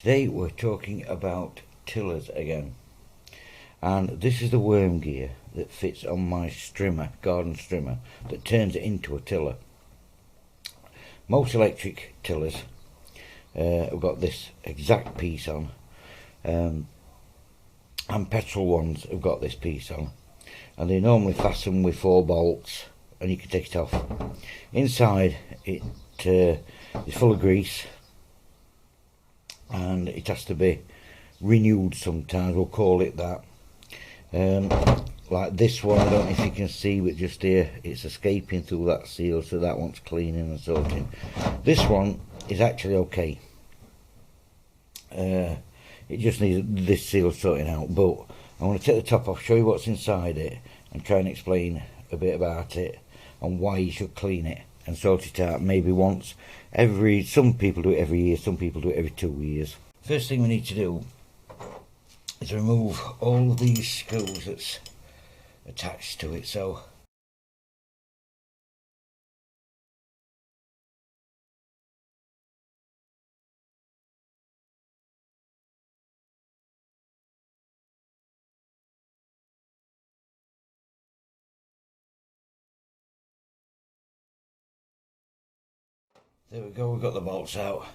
Today we're talking about tillers again, and this is the worm gear that fits on my strimmer, garden strimmer, that turns it into a tiller. Most electric tillers have got this exact piece on, and petrol ones have got this piece on, and they normally fasten with 4 bolts and you can take it off. Inside it is full of grease, and it has to be renewed sometimes, we'll call it that. Like this one, I don't know if you can see, but just here it's escaping through that seal, so that one's cleaning and sorting. This one is actually okay. It just needs this seal sorting out, but I want to take the top off, show you what's inside it, and try and explain a bit about it and why you should clean it and sort it out maybe once every, some people do it every year, some people do it every 2 years. First thing we need to do is remove all of these screws that's attached to it. So there we go, we've got the bolts out.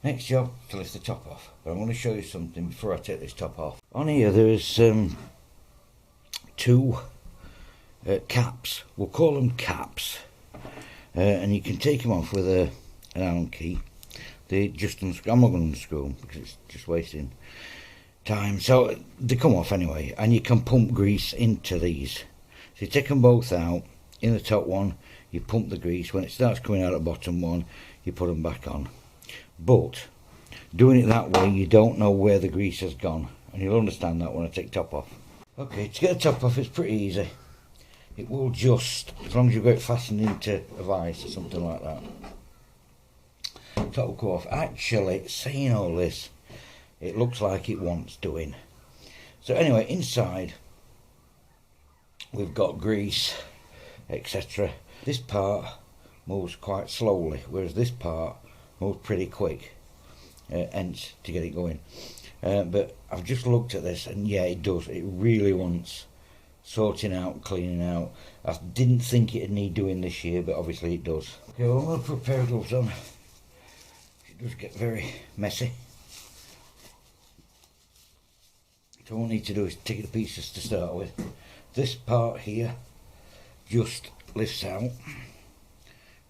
Next job to lift the top off, but I'm going to show you something before I take this top off. On here there is 2 caps, we'll call them caps, and you can take them off with an Allen key. They just unscrew. I'm not going to unscrew them because it's just wasting time, so they come off anyway, and you can pump grease into these. So you take them both out. In the top one you pump the grease, when it starts coming out of the bottom one you put them back on. But doing it that way, you don't know where the grease has gone, and you'll understand that when I take the top off. Okay, to get the top off it's pretty easy. It will just, as long as you've got it fastened into a vise or something like that, top will go off. Actually, saying all this, it looks like it wants doing. So anyway, inside we've got grease, etc. This part moves quite slowly, whereas this part moves pretty quick, hence to get it going. But I've just looked at this, and yeah, it does. It really wants sorting out, cleaning out. I didn't think it'd need doing this year, but obviously it does. Okay, well, I'm going to put a pair of gloves on. It does get very messy. So all I need to do is take the pieces to start with. This part here just lifts out.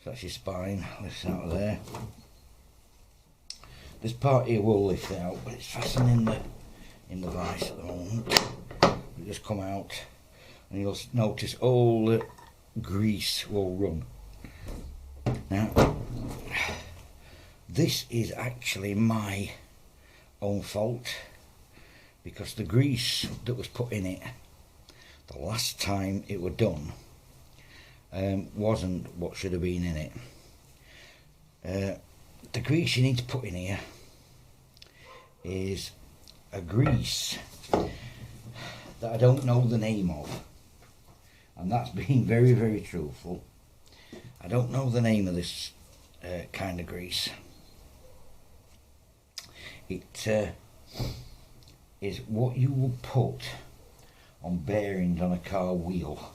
So that's your spine, lifts out of there. This part here will lift out, but it's fastened in the vise at the moment. It'll just come out, and you'll notice all the grease will run. Now, this is actually my own fault, because the grease that was put in it the last time it was done wasn't what should have been in it. The grease you need to put in here is a grease that I don't know the name of, and that's being very, very truthful. I don't know the name of this kind of grease. It is what you will put on bearings on a car wheel.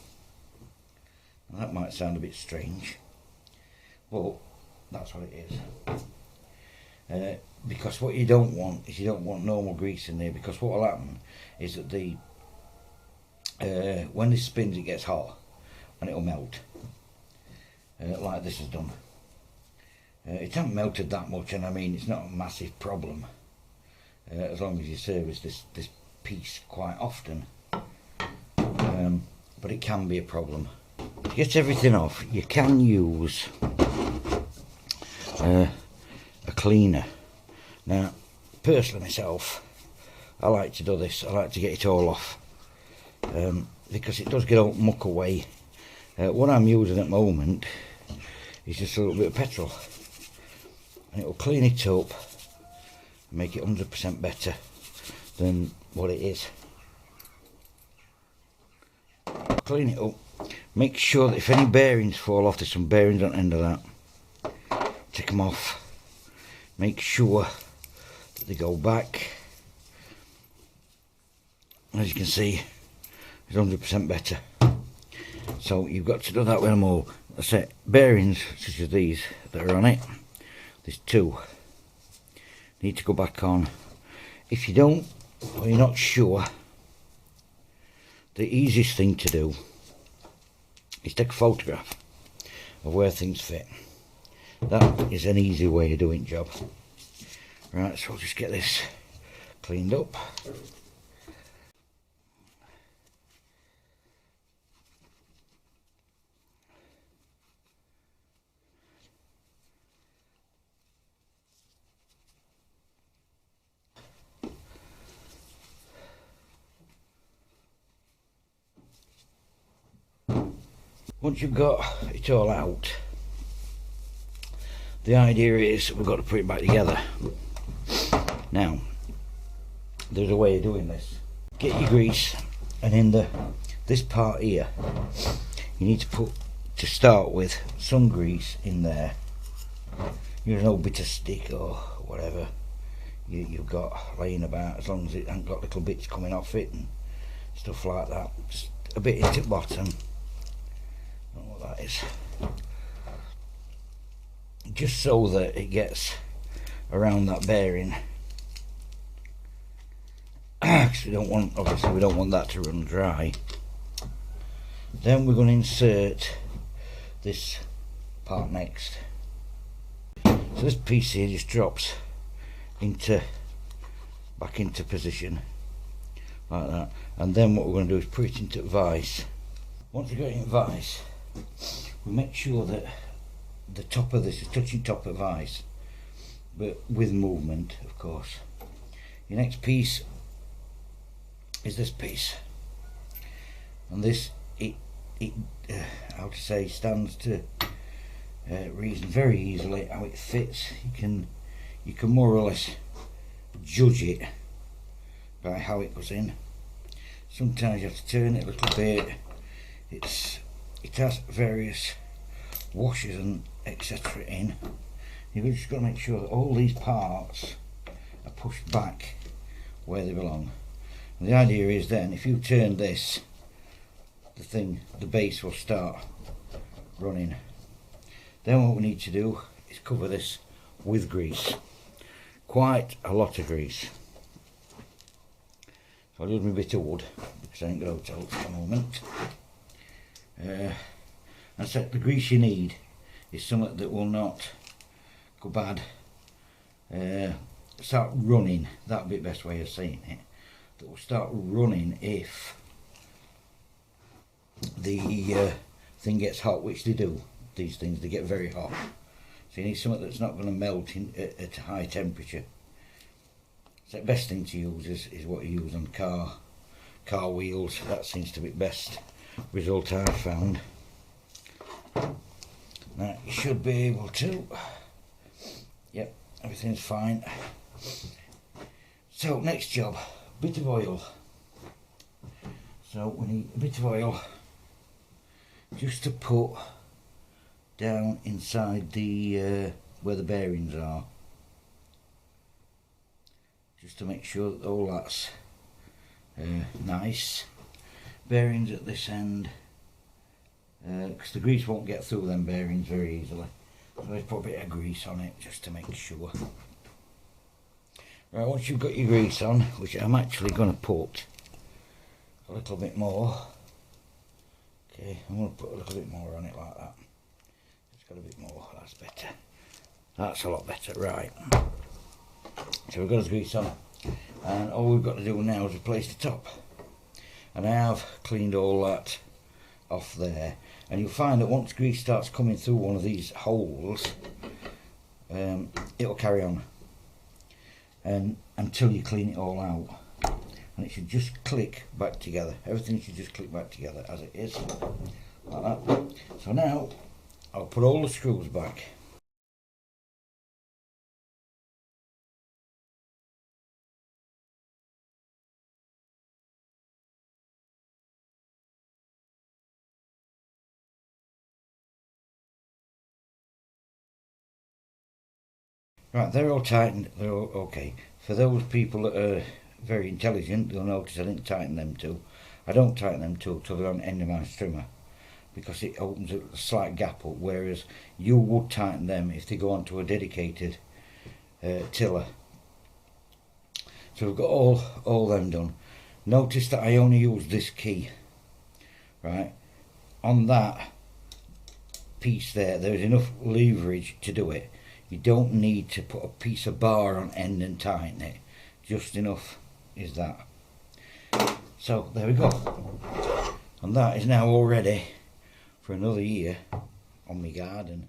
Now, that might sound a bit strange, but that's what it is. Because what you don't want is, you don't want normal grease in there, because what will happen is that the when this spins it gets hot and it'll melt, like this has done. It hasn't melted that much, and I mean it's not a massive problem as long as you service this piece quite often, but it can be a problem. To get everything off, you can use a cleaner. Now, personally myself, I like to do this. I like to get it all off, because it does get all muck away. What I'm using at the moment is just a little bit of petrol, and it will clean it up and make it 100% better than what it is. Clean it up, make sure that if any bearings fall off, there's some bearings on the end of that, take them off. Make sure that they go back. As you can see, it's 100% better. So you've got to do that with them all. I say bearings such as these that are on it, there's two, need to go back on. If you don't, or you're not sure, the easiest thing to do is take a photograph of where things fit. That is an easy way of doing the job. Right, so I'll just get this cleaned up. Once you've got it all out, the idea is we've got to put it back together. Now, there's a way of doing this. Get your grease, and in this part here, you need to put, to start with, some grease in there. Use an old bit of stick or whatever you've got laying about, as long as it hasn't got little bits coming off it and stuff like that. Just a bit into the bottom. I don't know what that is. Just so that it gets around that bearing. Because we don't want, obviously we don't want that to run dry. Then we're going to insert this part next. So this piece here just drops back into position like that, and then what we're going to do is put it into vise. Once we've got it in vise, we make sure that the top of this is touching top of vise, but with movement, of course. Your next piece is this piece, and this how to say, stands to reason very easily how it fits. You can more or less judge it by how it goes in. Sometimes you have to turn it a little bit. It has various washers and etc. in. You've just got to make sure that all these parts are pushed back where they belong. And the idea is then, if you turn this, the base will start running. Then what we need to do is cover this with grease. Quite a lot of grease. So I'll use my bit of wood because I ain't got hotels at the moment. And so the grease you need is something that will not go bad. Start running, that'll be the best way of saying it. That will start running if the thing gets hot, which they do. These things, they get very hot. So you need something that's not going to melt at a high temperature. So the best thing to use is what you use on car wheels. That seems to be the best result I've found. Now you should be able to. Yep, everything's fine. So next job, bit of oil. So we need a bit of oil just to put down inside the where the bearings are, just to make sure that all that's nice. Bearings at this end, because the grease won't get through them bearings very easily, so let's put a bit of grease on it just to make sure. Right, once you've got your grease on, which I'm actually going to put a little bit more, okay, I'm going to put a little bit more on it like that. It's got a bit more, that's better. That's a lot better, right. So we've got the grease on, and all we've got to do now is replace the top. And I have cleaned all that off there, and you'll find that once grease starts coming through one of these holes, it'll carry on, and until you clean it all out, and it should just click back together. Everything should just click back together as it is, like that. So now I'll put all the screws back. Right, they're all tightened, they're all okay. For those people that are very intelligent, they'll notice I didn't tighten them too. I don't tighten them too till they're on the end of my trimmer, because it opens a slight gap up, whereas you would tighten them if they go onto a dedicated tiller. So we've got all them done. Notice that I only use this key, right? On that piece there's enough leverage to do it. You don't need to put a piece of bar on end and tighten it. Just enough is that. So there we go. And that is now all ready for another year on my garden.